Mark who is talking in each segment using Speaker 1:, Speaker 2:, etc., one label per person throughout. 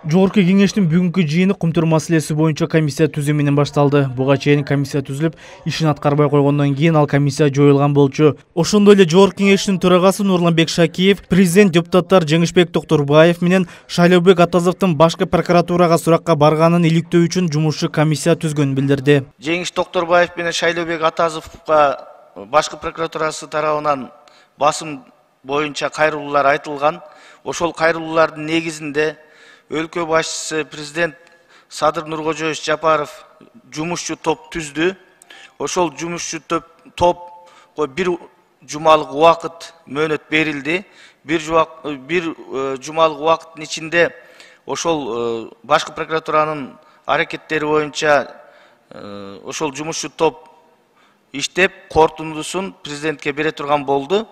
Speaker 1: Жогорку кеңештин бүгүнкү жыйыны Кумтур маселеси боюнча комиссия түзүү менен башталды. Буга чейин комиссия түзүлүп, ишин аткарбай койгондон кийин ал комиссия жоюлган болчу. Ошондой эле Жогорку кеңештин төрагасы Нурланбек Шакиев, президент депутаттар Жеңишбек Токтурбаев менен Шайлообек Атазовдун башкы прокуратурага суракка барганын иликтөө үчүн жумушчу комиссия түзгөнүн билдирди.
Speaker 2: Жеңиш Токтурбаев менен Шайлообек Атазовго башкы прокуратурасы тарабынан басым боюнча кайрылуулар айтылган. Ошол кайрылуулардын негизинде өлкө башчысы президент Садыр Нуркожоевич Жапаров жумушчу топ түздү. Ошол жумушчу топко бир жумалык убакыт мөөнөт берилди. Бир жумалык убакыттын ичинде ошол башкы прокуратуранын аракеттери боюнча ошол жумушчу топ иштеп, корутундусун президентке бере турган болду.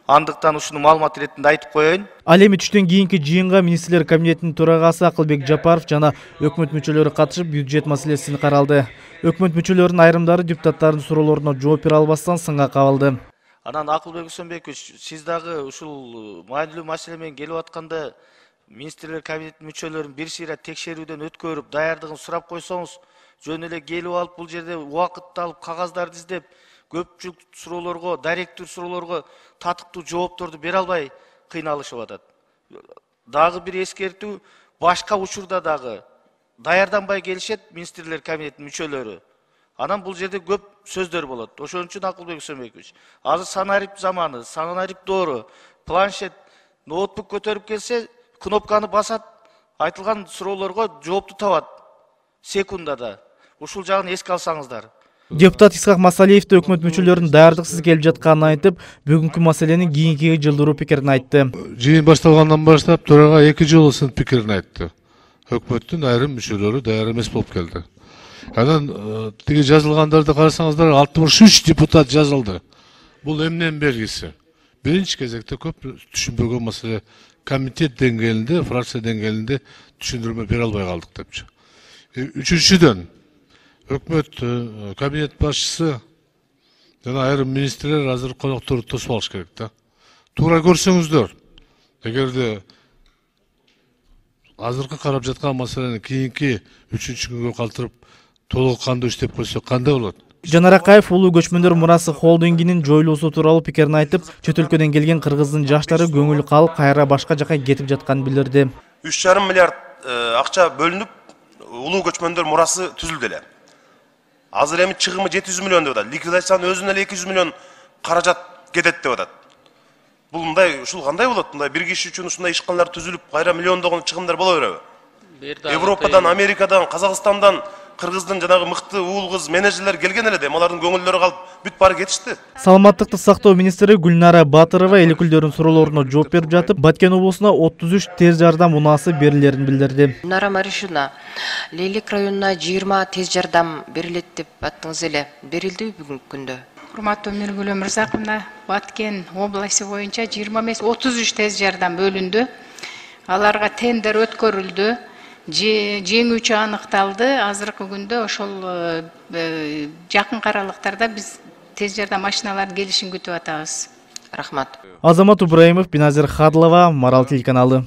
Speaker 2: Андыктан ушуну маалымат иретинде айтып коеюн.
Speaker 1: Ал эми түштөн кийинки жыйынга министрлер кабинетинин төрагасы Акылбек Жапаров жана өкмөт мүчөлөрү катышып бюджет маселесин каралды. Өкмөт мүчөлөрүнүн айрымдары депутаттардын суроолоруна жооп бере албастан сынга кабылды.
Speaker 2: Анан Акылбек Үсөнбекович, сиз дагы ушул маанилүү маселе менен келип атканда министрлер кабинетинин мүчөлөрүн бир сыйра текшерүүдөн өткөрүп, даярдыгын сурап койсоңуз, жөн эле келип алып бул жерде убакытты алып кагаздарды издеп, көпчүлүк суроолорго, даректүү суроолорго татыктуу жоопторду бере албай кыйналышып атат. Дагы бир эскертүү, башка учурда дагы даярданбай келишет министрлер кабинетинин мүчөлөрү. Анан бул жерде көп сөздөр болот. Ошон үчүн Акылбек Үсөнбекович, азыр санарип заманы, санарип доору, планшет, ноутбук көтөрүп келсе, кнопканы басат, айтылган суроолорго жоопту табат секундада. Ушул жагын эске алсаңыздар.
Speaker 1: Депутат Исхак Масалиев да өкмөт мүчөлөрүнүн даярдыксыз келип жатканын айтып, бүгүнкү маселени кийинкиге жылдыруу пикирин айтты.
Speaker 3: Жыйын башталгандан баштап төрага 2 жолу сын пикирин айтты. Өкмөттүн айрым мүчөлөрү даяр эмес болуп келди. Анан тиги жазылгандарды карасаңыздар 63 депутат жазылды. Бул эмненин белгиси? Биринчи кезекте көп түшүнбөгөн маселе комитет деңгээлинде, фракция деңгээлинде түшүндүрмө бере албай калдык депчи. Үчүнчүдөн өкмөт кабинет башчысы жана айрым министрлер азыр конокторду тосуп алыш керек да. Туура көрсөңүздөр, эгерде азыркы карап жаткан маселени кийинки 3-күнгө калтырып толук кандуу иштеп койсо кандай болот?
Speaker 1: Жанар Акаев улуу көчмөндөр мурасы холдингинин жоюлуусу тууралуу пикирин айтып, чет өлкөдөн келген кыргыздын жаштары көңүлү калып, кайра башка жака кетип жатканын билдирди.
Speaker 4: 3,5 миллиард акча бөлүнүп, улуу көчмөндөр мурасы түзүлдү эле. Азыр эми чыгымы 700 миллион деп атат. Ликвидациянын өзүнө эле 200 миллион каражат кетет деп атат. Бул мындай, ушул кандай болот? Мындай бир киши үчүн ушундай ишканалар түзүлүп, кайра миллиондогон чыгымдар боло береби? Европадан, Америкадан, Казакстандан кыргыздын жанагы мыкты уул кыз менеджерлер келген эле де, алардын көңүлдөрү калып, бүт баары кетишти.
Speaker 1: Саламаттыкты сактоо министри Гүлнара Батырова эл өкүлдөрүнүн суроолоруна жооп берип жатып, Баткен облусуна 33 тез жардам унаасы берилерин билдирди.
Speaker 5: Гүлнара Маришуна, Лейлик районуна 20 тез жардам берилет деп аттыңыз эле. Берилдиби бүгүнкү күндө?
Speaker 6: Урматтуу Миргүл Өмүрзаковна, Баткен областы боюнча 20 эмес 33 тез жардам бөлүндү. Аларга тендер өткөрүлдү. Жеңүүчү аныкталды. Азыркы күндө ошол жакын аралыктарда биз тез жардам машиналарынын келишин күтүп атабыз.
Speaker 5: Рахмат.
Speaker 1: Азамат Ибраимов, Биназир Хадлова, Марал телеканалы.